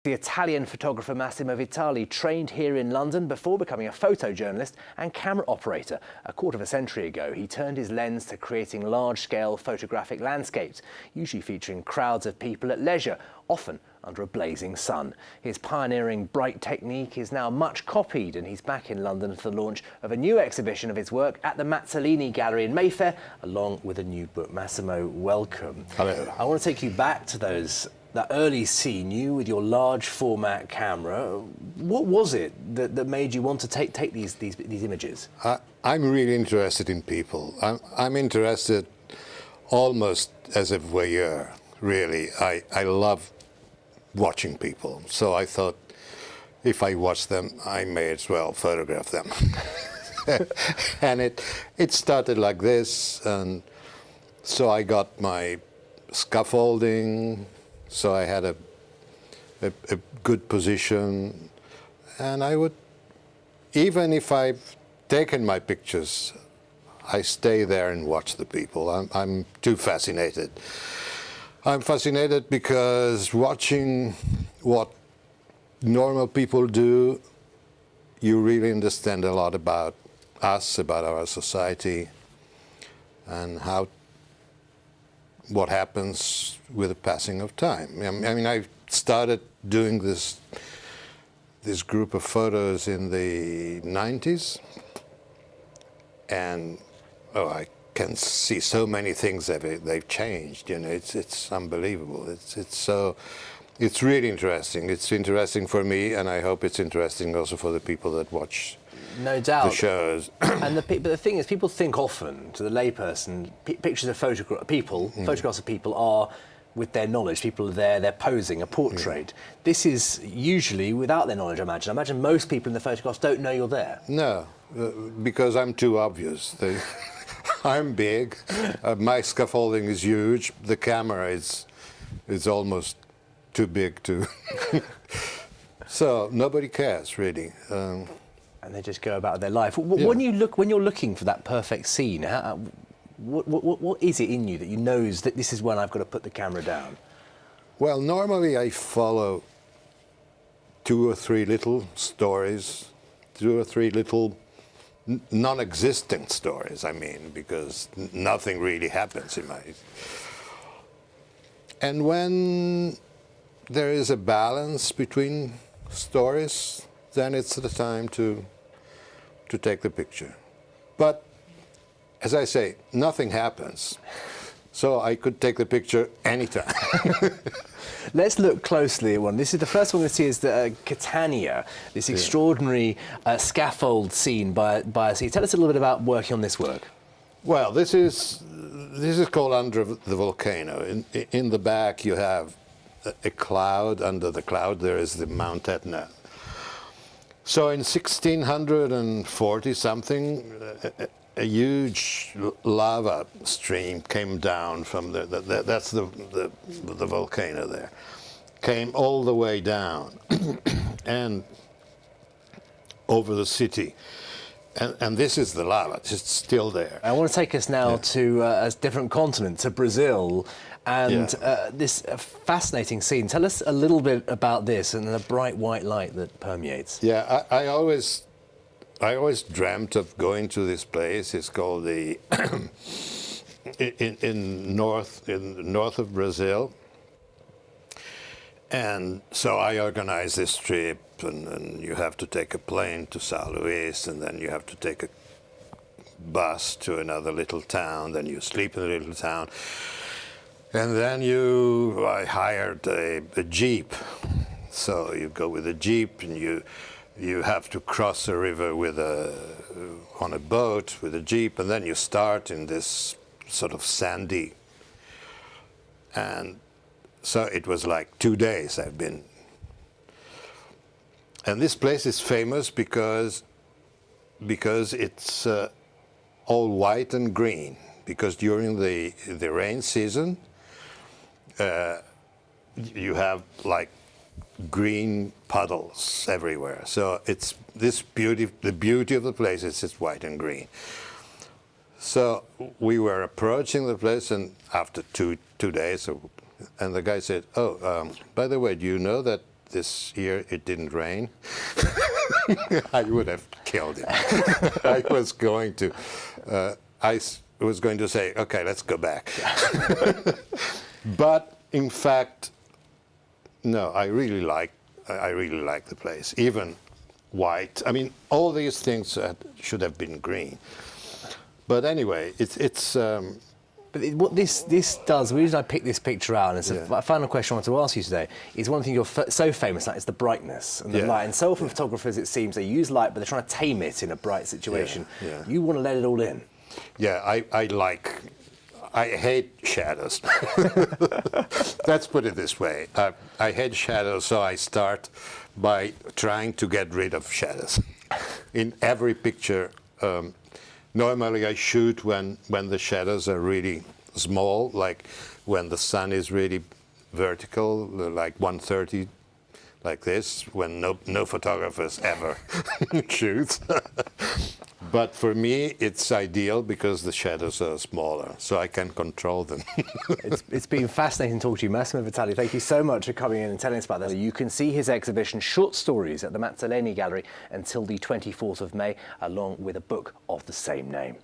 The Italian photographer Massimo Vitali trained here in London before becoming a photojournalist and camera operator. A quarter of a century ago, he turned his lens to creating large-scale photographic landscapes, usually featuring crowds of people at leisure, often under a blazing sun. His pioneering bright technique is now much copied, and he's back in London for the launch of a new exhibition of his work at the Mazzolini Gallery in Mayfair, along with a new book. Massimo, welcome. Hello. I want to take you back to that early scene, you with your large format camera. What was it that made you want to take these images? I'm really interested in people. I'm interested almost as a voyeur, really. I love watching people. So I thought if I watch them, I may as well photograph them. And it started like this, and so I got my scaffolding. So I had a good position, and I would, even if I've taken my pictures, I stay there and watch the people. I'm too fascinated. I'm fascinated because watching what normal people do, you really understand a lot about us, about our society, and what happens with the passing of time. I mean, I started doing this group of photos in the 90s, and I can see so many things they've changed. You know, it's unbelievable. It's really interesting. It's interesting for me, and I hope it's interesting also for the people that watch. No doubt. The shows. And but the thing is, people think often, to the layperson, pictures of photographs of people are with their knowledge. People are there, they're posing a portrait. This is usually without their knowledge, I imagine. I imagine most people in the photographs don't know you're there. No, because I'm too obvious. I'm big, my scaffolding is huge, the camera is almost too big to... So nobody cares, really. And they just go about their life. When you're looking for that perfect scene, what is it in you that you know that this is when I've got to put the camera down? Well, normally I follow 2 or 3 little stories, 2 or 3 little non-existent stories, I mean, because nothing really happens in my... And when there is a balance between stories, then it's the time to take the picture. But as I say, nothing happens, so I could take the picture anytime. Let's look closely at one. This is the first one we see is the Catania, this extraordinary scaffold scene by a sea. Tell us a little bit about working on this work. Well, this is called Under the Volcano. In the back you have a cloud. Under the cloud there is the Mount Etna. So in 1640 something, a huge lava stream came down from that's the volcano there, came all the way down and over the city. And this is the lava, it's still there. I want to take us now to a different continent, to Brazil, and this fascinating scene. Tell us a little bit about this and the bright white light that permeates. Yeah, I always dreamt of going to this place. It's called the in north of Brazil. And so I organized this trip, and you have to take a plane to São Luís, and then you have to take a bus to another little town, then you sleep in the little town, and then I hired a Jeep. So you go with a Jeep, and you have to cross a river on a boat with a Jeep, and then you start in this sort of sandy. And so it was like 2 days I've been. And this place is famous because it's all white and green, because during the rain season you have like green puddles everywhere. So it's the beauty of the place is it's white and green. So we were approaching the place, and after two days, and the guy said, "Oh, by the way, do you know that this year it didn't rain, I would have killed him. I was going to, was going to say, okay, let's go back. But in fact, no, I really like the place, even white. I mean, all these things should have been green. But anyway, it's. But what this does, the reason I picked this picture out, and it's a final question I want to ask you today, is one thing you're so famous at is the brightness and the light. And so often photographers, it seems, they use light, but they're trying to tame it in a bright situation. You want to let it all in. Yeah, I hate shadows. Let's put it this way. I hate shadows, so I start by trying to get rid of shadows. In every picture, normally I shoot when the shadows are really small, like when the sun is really vertical, like 130, like this, when no photographers ever shoot. But for me, it's ideal because the shadows are smaller, so I can control them. It's been fascinating talking to you, Massimo Vitali. Thank you so much for coming in and telling us about this. You can see his exhibition, Short Stories, at the Mazzoleni Gallery until the 24th of May, along with a book of the same name.